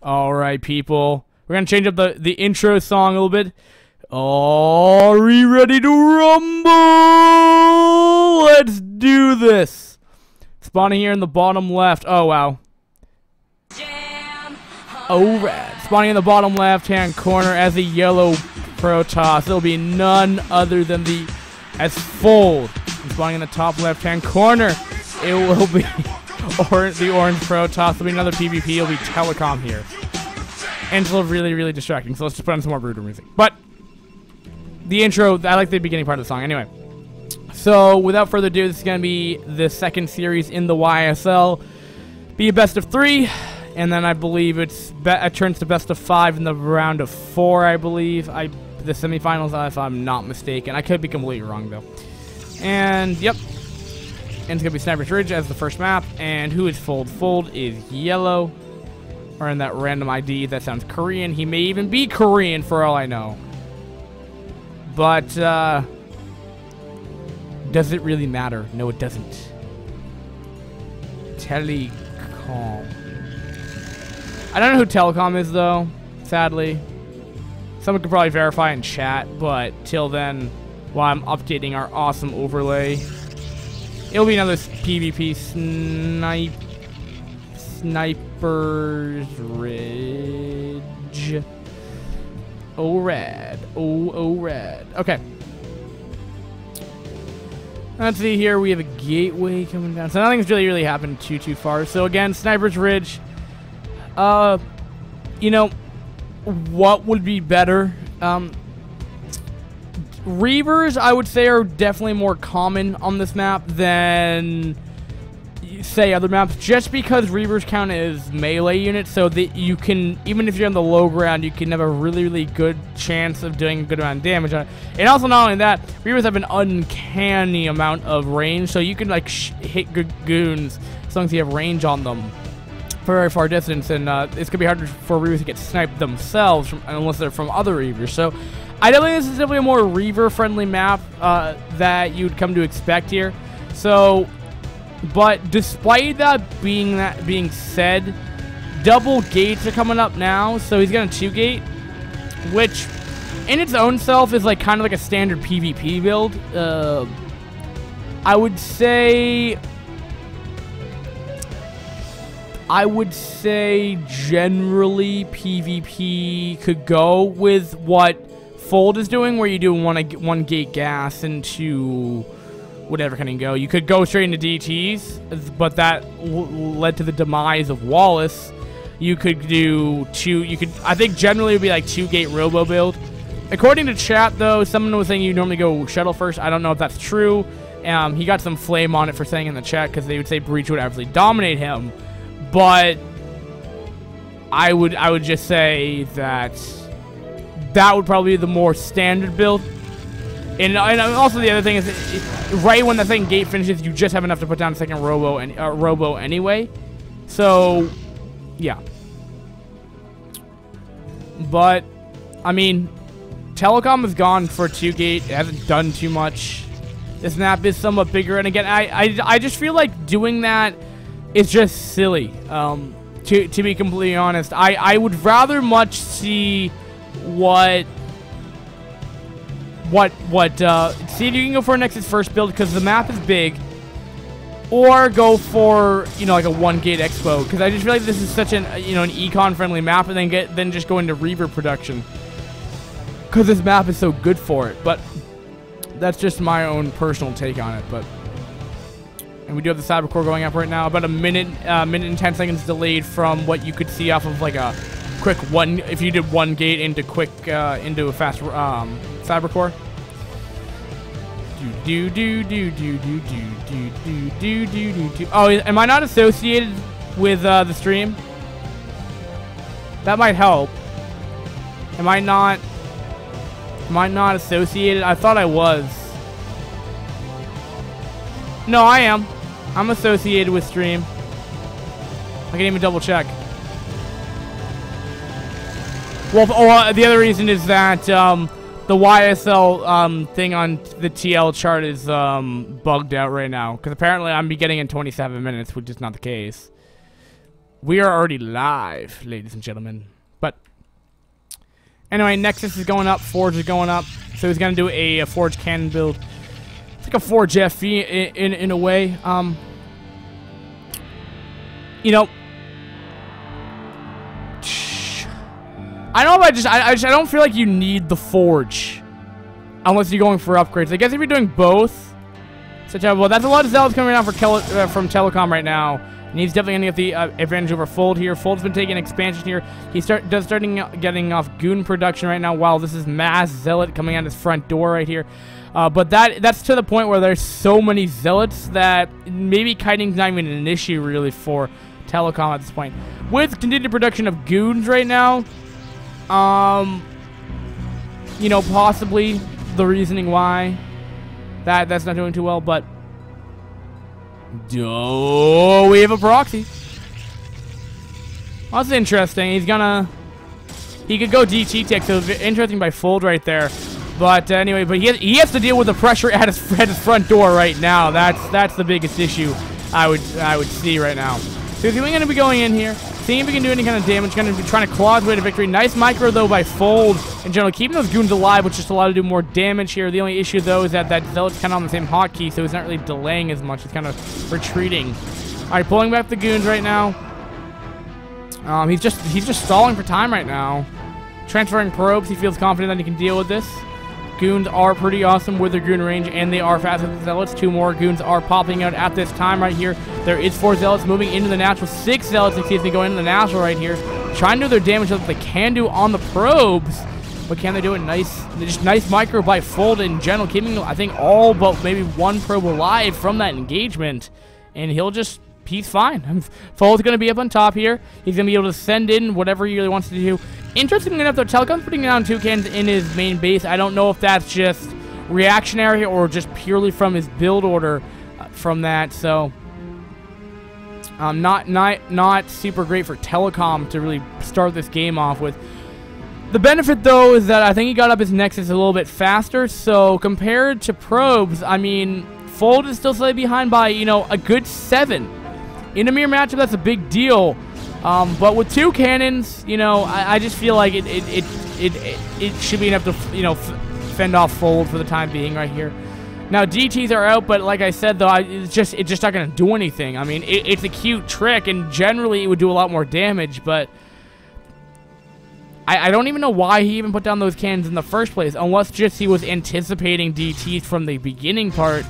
Alright, people. We're gonna change up the intro song a little bit. Are we ready to rumble? Let's do this. Spawning here in the bottom left. Oh, wow. Oh, rad. Spawning in the bottom left-hand corner as a yellow Protoss. It'll be none other than the Fold. And spawning in the top left-hand corner, it will be the orange Protoss. It'll be another PvP. It'll be TelecoM here. And it's a little really distracting, so let's just put on some more brutal music. But the intro, I like the beginning part of the song. Anyway, so without further ado, this is going to be the second series in the YSL. Be a best of 3, and then I believe it turns to best of 5 in the round of 4, I believe. The semifinals, if I'm not mistaken. I could be completely wrong, though. And, yep. And it's going to be Sniper's Ridge as the first map. And who is Fold? Fold is yellow. Or in that random ID that sounds Korean. He may even be Korean for all I know. But, does it really matter? No, it doesn't. TelecoM. I don't know who TelecoM is, though, sadly. Someone could probably verify in chat, but till then, while I'm updating our awesome overlay, it'll be another PvP Sniper's Ridge. Oh, rad. Oh, rad. Okay. Let's see here. We have a gateway coming down. So nothing's really happened too far. So again, Sniper's Ridge. You know, what would be better? Reavers, I would say, are definitely more common on this map than, say, other maps, just because Reavers count as melee units, so that you can, even if you're on the low ground, you can have a really good chance of doing a good amount of damage on it. And also, not only that, Reavers have an uncanny amount of range, so you can, like, hit good goons as long as you have range on them for a very far distance, and it's going to be harder for Reavers to get sniped themselves unless they're from other Reavers. So I definitely think this is definitely a more Reaver-friendly map that you'd come to expect here. So, but despite that being said, double gates are coming up now, so he's got a 2-gate, which in its own self is like kind of like a standard PvP build. I would say generally PvP could go with what Fold is doing, where you do one gate gas into whatever can go. You could go straight into DTs, but that led to the demise of Wallace. You could do I think generally it would be like 2-gate robo build. According to chat, though, someone was saying you normally go shuttle first. I don't know if that's true. He got some flame on it for saying in the chat, because they would say Breach would absolutely dominate him. But I would just say that would probably be the more standard build. And also the other thing is, right when the second gate finishes, you just have enough to put down a second robo anyway. So, yeah. But, I mean, TelecoM has gone for 2-gate. It hasn't done too much. This map is somewhat bigger. And again, I just feel like doing that is just silly. To be completely honest, I would rather much see see if you can go for a Nexus first build, because the map is big, or go for, you know, like a 1-gate expo, because I just feel like this is such an, you know, an econ friendly map, and then just go into Reaver production, because this map is so good for it. But that's just my own personal take on it. But and we do have the cyber core going up right now, about a minute and 10 seconds delayed from what you could see off of like a quick if you did 1-gate into a fast cyber core. Oh, am I not associated with the stream? That might help. Am I not associated? I thought I was. No, I am. I'm associated with stream. I can even double check. Well, the other reason is that the YSL thing on the TL chart is bugged out right now, because apparently I'm getting in 27 minutes, which is not the case. We are already live, ladies and gentlemen. But anyway, Nexus is going up, Forge is going up. So he's gonna do a Forge cannon build. It's like a Forge FE in a way. You know, I don't know if I don't feel like you need the Forge unless you're going for upgrades. I guess if you're doing both, well, that's a lot of zealots coming out from Telecom right now. And he's definitely going to get the advantage over Fold here. Fold's been taking expansion here. He's starting getting off Goon production right now. Wow, this is Mass Zealot coming out his front door right here. But that's to the point where there's so many Zealots that maybe kiting's not even an issue really for Telecom at this point. With continued production of Goons right now, you know, possibly the reasoning why that's not doing too well, but oh, we have a proxy. Well, that's interesting. He could go DT tech, so interesting by Fold right there. But anyway, but he has to deal with the pressure at his front door right now. That's the biggest issue I would see right now. So he's going to be going in here, seeing if he can do any kind of damage. Going to be trying to claw his way to victory. Nice micro though by Fold in general, keeping those goons alive, which just allowed to do more damage here. The only issue though is that Zealot's kind of on the same hotkey, so he's not really delaying as much. He's kind of retreating. All right, pulling back the goons right now. He's just stalling for time right now. Transferring probes. He feels confident that he can deal with this. Goons are pretty awesome with their goon range, and they are faster than Zealots. 2 more goons are popping out at this time right here. There is 4 Zealots moving into the natural. 6 Zealots, excuse me, going into the natural right here. Trying to do their damage that they can do on the probes. But can they do it? Just nice micro by Fold in general, keeping, I think, all but maybe 1 probe alive from that engagement. And he's fine. Fold's going to be up on top here. He's going to be able to send in whatever he really wants to do. Interestingly enough, though, Telecom's putting down 2 cannons in his main base. I don't know if that's just reactionary or just purely from his build order from that. So, not super great for Telecom to really start this game off with. The benefit, though, is that I think he got up his Nexus a little bit faster. So, compared to probes, I mean, Fold is still slightly behind by, you know, a good 7. In a mirror matchup, that's a big deal. But with 2 cannons, you know, I just feel like it should be enough to, you know, fend off Fold for the time being right here. Now DTs are out, but like I said though, it's just not gonna do anything. I mean, it's a cute trick, and generally it would do a lot more damage. But I don't even know why he even put down those cannons in the first place, unless just he was anticipating DTs from the beginning part,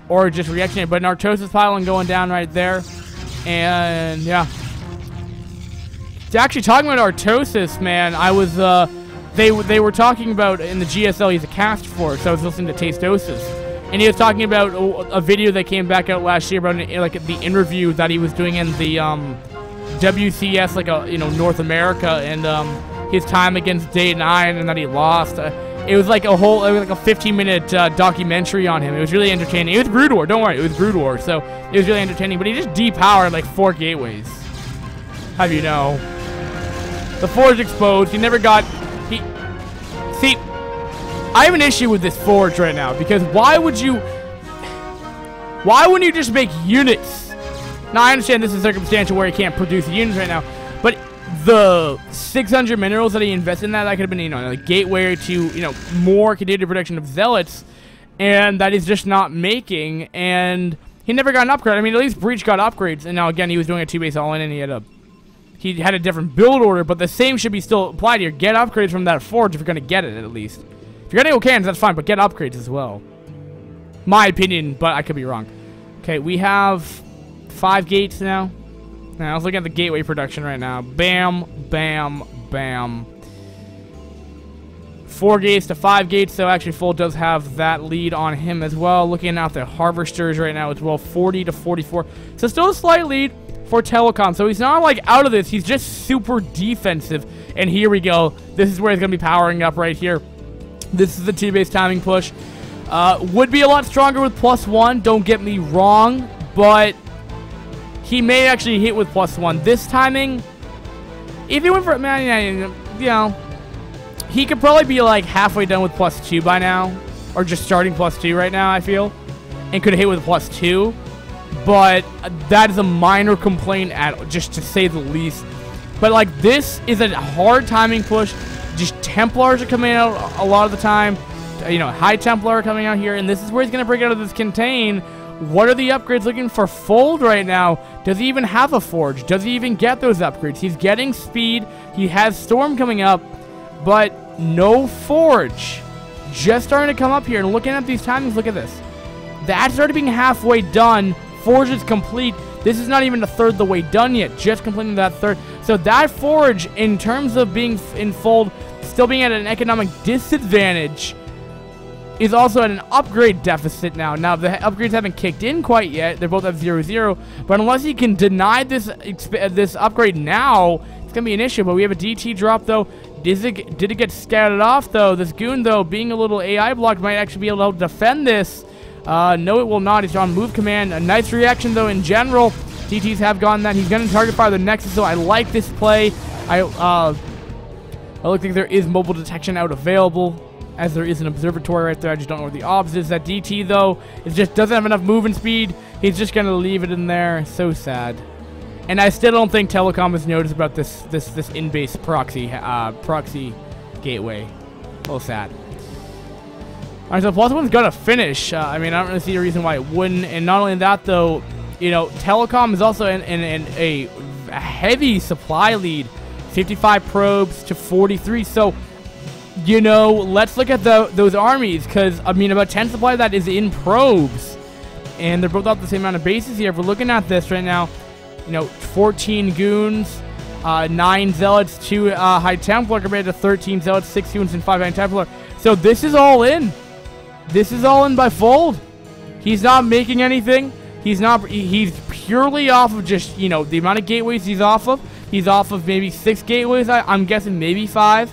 or just reactionary. But Nartosis piling going down right there, and yeah. Actually, talking about Artosis, man, I was, they were talking about in the GSL, he's a cast for, so I was listening to Tasteosis, and he was talking about a video that came back out last year about, like, the interview that he was doing in the, WCS, like, you know, North America, and, his time against Day 9, and that he lost. It was like a 15-minute, documentary on him. It was really entertaining. It was Brood War, don't worry, it was Brood War, so it was really entertaining, but he just depowered, like, 4 gateways. Have you know? The Forge exposed. He never got... See, I have an issue with this Forge right now, because why wouldn't you just make units? Now, I understand this is circumstantial where he can't produce units right now, but the 600 minerals that he invested in that could have been, you know, a gateway to, you know, more continued production of Zealots, and that he's just not making, and he never got an upgrade. I mean, at least Breach got upgrades, and now, again, he was doing a 2-base all-in, and he had a different build order, but the same should be still applied here. Get upgrades from that Forge if you're going to get it, at least. If you're going to go cannons, that's fine, but get upgrades as well. My opinion, but I could be wrong. Okay, we have 5 gates now. Now, I was looking at the gateway production right now. Bam, bam, bam. 4 gates to 5 gates, so actually Fold does have that lead on him as well. Looking at the Harvesters right now as well, 40 to 44. So still a slight lead for Telecom. So he's not like out of this, he's just super defensive. And here we go. This is where he's going to be powering up right here. This is the 2-base timing push. Would be a lot stronger with +1, don't get me wrong, but he may actually hit with +1. This timing, if he went for, man, you know, he could probably be like halfway done with +2 by now, or just starting +2 right now, I feel, and could hit with +2. but that is a minor complaint, just to say the least. But like, this is a hard timing push. Just Templars are coming out a lot of the time. You know, High Templar coming out here, and this is where he's going to break out of this contain. What are the upgrades looking for Fold right now? Does he even have a Forge? Does he even get those upgrades? He's getting speed. He has Storm coming up, but no Forge. Just starting to come up here, and looking at these timings, look at this. That's already being halfway done. Forge is complete. This is not even a third the way done yet. Just completing that third. So that Forge, in terms of being in Fold, still being at an economic disadvantage, is also at an upgrade deficit now. Now, the upgrades haven't kicked in quite yet. They're both at 0-0. But unless he can deny this upgrade now, it's going to be an issue. But we have a DT drop, though. Did it get scouted off, though? This Goon, though, being a little AI blocked, might actually be able to help defend this. No, it will not. He's on move command. A nice reaction, though, in general. DTs have gotten that. He's going to target fire the Nexus, so I like this play. I look like there is mobile detection out available, as there is an observatory right there. I just don't know where the obs is. That DT, though, just doesn't have enough movement speed. He's just going to leave it in there. So sad. And I still don't think TelecoM has noticed about this in-base proxy gateway. A little sad. Alright, so +1's got to finish. I mean, I don't really see a reason why it wouldn't. And not only that, though, you know, TelecoM is also in a heavy supply lead. 55 probes to 43. So, you know, let's look at those armies, because, I mean, about 10 supply of that is in probes. And they're both off the same amount of bases here. If we're looking at this right now, you know, 14 Goons, 9 Zealots, 2 High Templar compared to 13 Zealots, 6 Goons, and 5 High Templar. So this is all in. This is all in by Fold. He's not making anything. He's purely off of just, you know, the amount of gateways he's off of. He's off of maybe 6 gateways. I'm guessing maybe 5.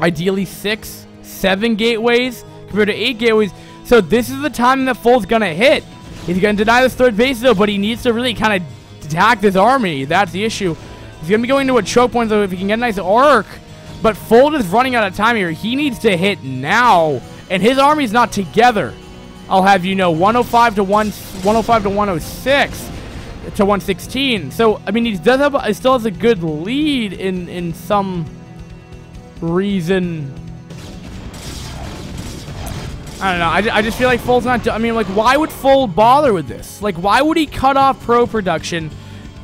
Ideally 6, 7 gateways compared to 8 gateways. So this is the time that Fold's gonna hit. He's gonna deny this third base, though, but he needs to really kind of attack this army. That's the issue. He's gonna be going to a choke point, though, if he can get a nice arc. But Fold is running out of time here. He needs to hit now, and his army's not together. I'll have you know, 105 to 106 to 116. So I mean, he still has a good lead in some reason. I don't know. I just feel like Fold's not. I mean, like, why would Fold bother with this? Like, why would he cut off pro production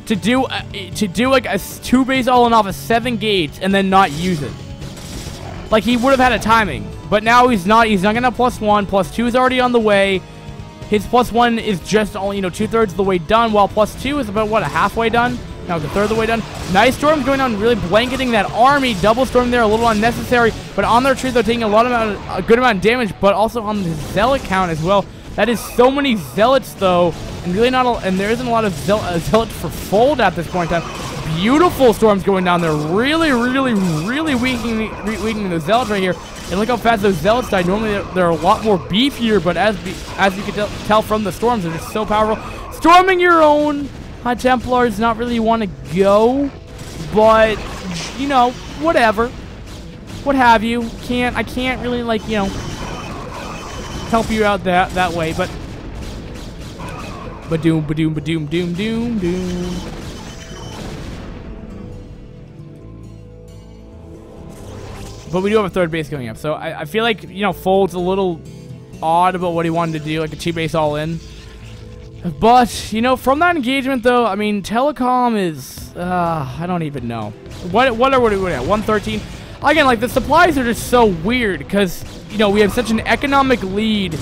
to do like a 2 base all in off of 7 gates and then not use it? Like, he would have had a timing, but now he's not. He's not gonna have +1. +2 is already on the way. His +1 is just only, you know, 2/3 of the way done, while +2 is about, what, a halfway done? No, the third of the way done. Nice storms going on, really blanketing that army. Double storm there, a little unnecessary, but on their tree, they're taking a good amount of damage, but also on the zealot count as well. That is so many zealots, though, and really and there isn't a lot of zealots for Fold at this point in time. Beautiful storms going down there, really weakening the zealots right here. And look how fast those zealots die. Normally they're a lot more beefier, but as you can tell from the storms, they're just so powerful. Storming your own High Templars not really want to go, but you know, whatever, what have you. I can't really, like, you know, help you out that way, but doom. But we do have a third base going up, so I feel like, you know, Fold's a little odd about what he wanted to do, like a 2 base all in. But, you know, from that engagement, though, I mean, TelecoM is, I don't even know. What are we at? 113? Again, like, the supplies are just so weird, because, you know, we have such an economic lead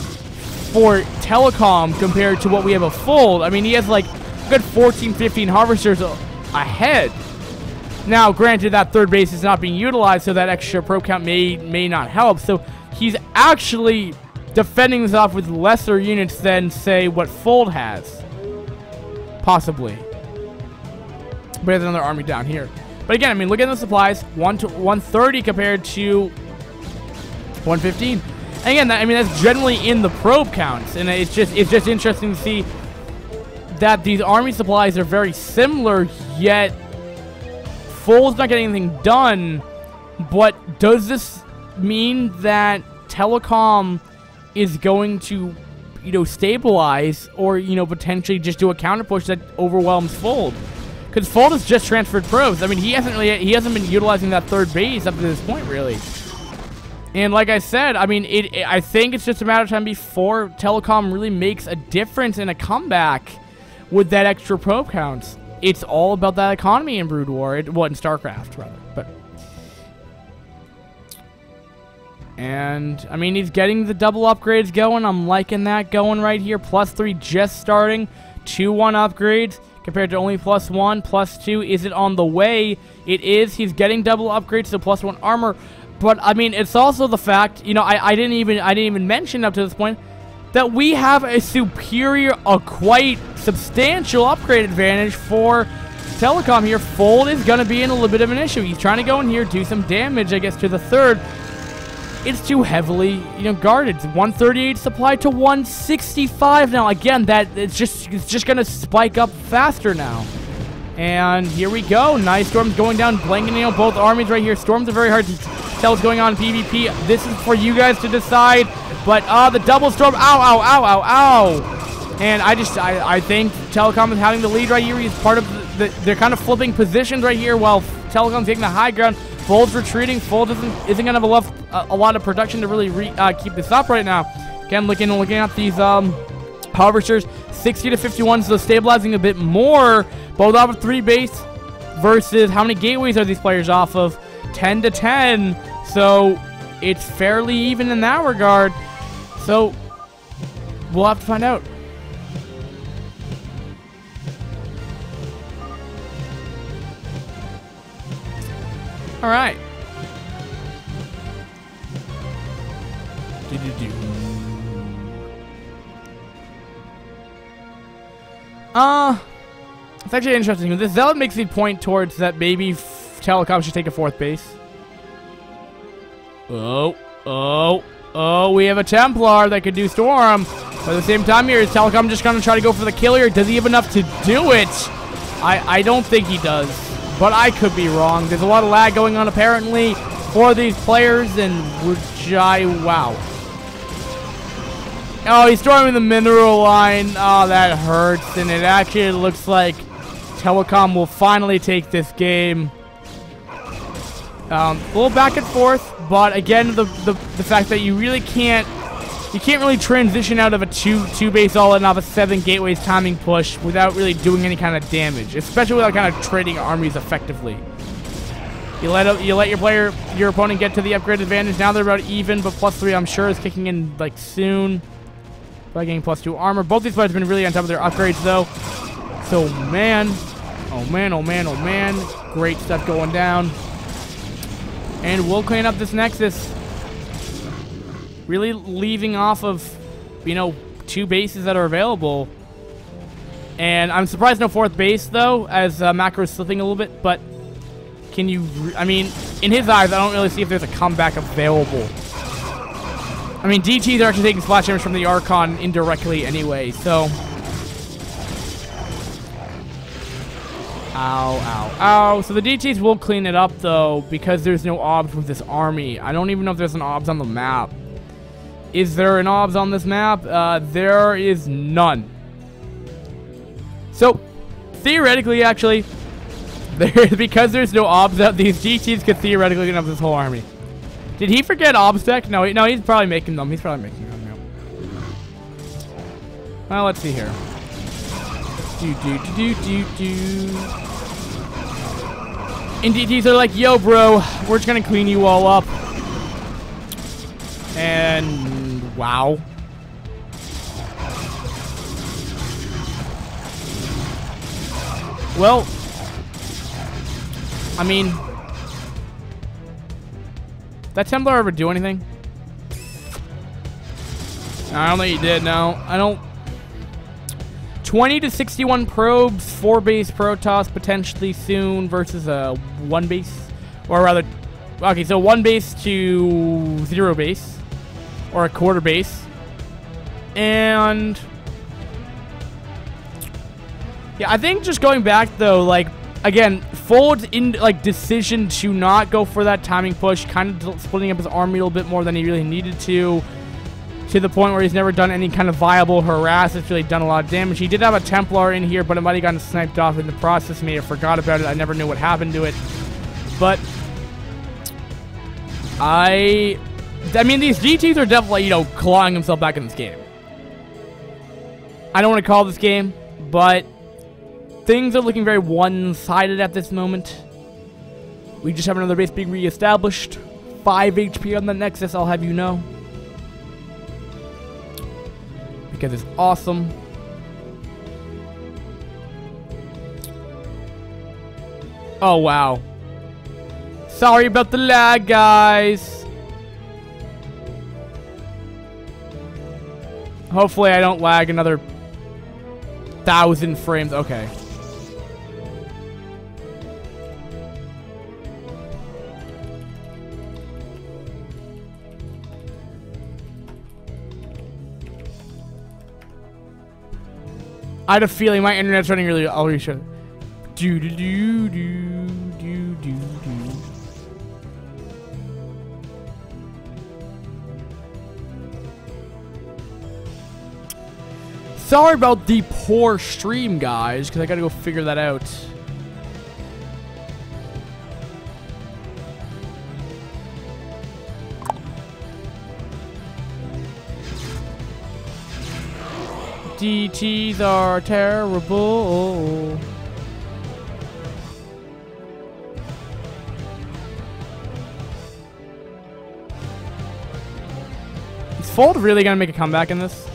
for TelecoM compared to what we have a Fold. I mean, he has, like, a good 14, 15 harvesters ahead. Now, granted, that third base is not being utilized, so that extra probe count may not help. So he's actually defending this off with lesser units than, say, what Fold has. Possibly. But he has another army down here. But again, I mean, look at the supplies. 130 compared to 115. And again, I mean, that's generally in the probe counts. And it's just interesting to see that these army supplies are very similar, yet Fold's not getting anything done. But does this mean that TelecoM is going to stabilize or, potentially just do a counter push that overwhelms Fold. Because Fold has just transferred probes. I mean, he hasn't been utilizing that third base up to this point, really. And like I said, I mean, I think it's just a matter of time before TelecoM really makes a difference in a comeback with that extra probe counts. It's all about that economy in Brood War. In StarCraft, rather. And, I mean, he's getting the double upgrades going. I'm liking that going right here. +3 just starting. 2-1 upgrades compared to only +1. +2, is it on the way? It is. He's getting double upgrades to +1 armor. But, I mean, it's also the fact, I didn't even mention up to this point that we have a superior, a quite substantial upgrade advantage for TelecoM here. Fold is going to be in a little bit of an issue. He's trying to go in here, do some damage, I guess, to the third. It's too heavily, guarded. It's 138 supply to 165 now. Again, it's just gonna spike up faster now. And here we go. Nice Storm's going down, blanketing both armies right here. Storms are very hard to tell what's going on in PvP. This is for you guys to decide. But the double storm, ow. And I think TelecoM is having the lead right here. He's part of they're kind of flipping positions right here while TeleCom's taking the high ground. Fold's retreating. Fold isn't gonna have a lot of production to really keep this up right now. Again, looking at these harvesters, 60 to 51, so stabilizing a bit more. Both off of 3 base versus how many gateways are these players off of? 10 to 10. So it's fairly even in that regard. So we'll have to find out. All right. It's actually interesting. This zealot makes me point towards that maybe TeleCom should take a 4th base. Oh, we have a Templar that could do Storm. But at the same time here, is TeleCom just going to try to go for the kill here? Does he have enough to do it? I don't think he does. But I could be wrong. There's a lot of lag going on apparently for these players, and wow. Oh, he's storming the mineral line. Oh, that hurts. And it actually looks like TeleCom will finally take this game. A little back and forth, but again, the fact that you really can't really transition out of a two base all-in off a 7 gateways timing push without really doing any kind of damage, especially without kind of trading armies effectively. You let your opponent get to the upgrade advantage. Now they're about even, but +3 I'm sure is kicking in like soon by getting +2 armor. Both these players have been really on top of their upgrades though. So oh man, great stuff going down. And we'll clean up this Nexus. Really leaving off of, 2 bases that are available. And I'm surprised no 4th base, though, as Macro is slipping a little bit. But can you... I mean, in his eyes, I don't really see if there's a comeback available. I mean, DTs are actually taking splash damage from the Archon indirectly anyway, so... Ow. So the DTs will clean it up, though, because there's no obs with this army. I don't even know if there's an obs on the map. Is there an obs on this map? There is none. So, theoretically, actually, because there's no obs out, these DTs could theoretically get up this whole army. Did he forget obs deck? No, he's probably making them. Yeah. Well, let's see here. And DTs are like, yo, bro, we're just gonna clean you all up. And wow. Well, I mean, that Templar ever do anything? I don't think he did, no. I don't. 20 to 61 probes, 4 base Protoss potentially soon versus a 1 base. Or rather, okay, so 1 base to 0 base. Or a quarter base. And yeah, I think just going back though, like, again, Fold's in like decision to not go for that timing push, kind of splitting up his army a little bit more than he really needed to to the point where he's never done any kind of viable harass. It's really done a lot of damage. He did have a Templar in here, but it might have gotten sniped off in the process. May have forgot about it. I never knew what happened to it. But I mean, these GTs are definitely, you know, clawing himself back in this game. I don't want to call this game, but things are looking very one-sided at this moment. We just have another base being re-established. 5 HP on the Nexus, I'll have you know. Because it's awesome. Oh, wow. Sorry about the lag, guys. Hopefully I don't lag another 1,000 frames. Okay. I had a feeling my internet's running really. I'll reshow. Do do do do do do do. Sorry about the poor stream, guys, because I gotta go figure that out. DTs are terrible. Is Fold really gonna make a comeback in this?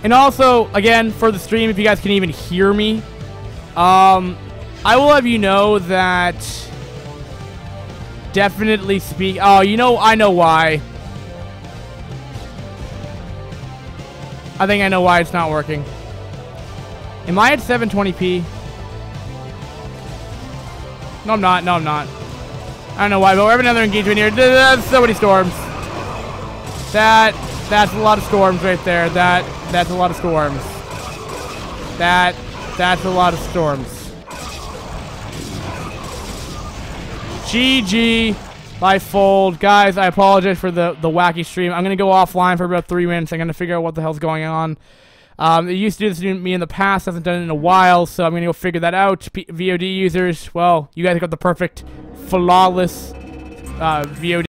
And also, again, for the stream, if you guys can even hear me, I will have you know that definitely speak. Oh, you know, I know why. I think I know why it's not working. Am I at 720p? No, I'm not. No, I'm not. I don't know why, but we're having another engagement here. There's so many storms. That's a lot of storms right there. That's a lot of storms. That's a lot of storms. GG by Fold. Guys, I apologize for the wacky stream. I'm going to go offline for about 3 minutes. I'm going to figure out what the hell's going on. They used to do this to me in the past. Hasn't done it in a while, so I'm going to go figure that out. VOD users, well, you guys got the perfect, flawless VOD.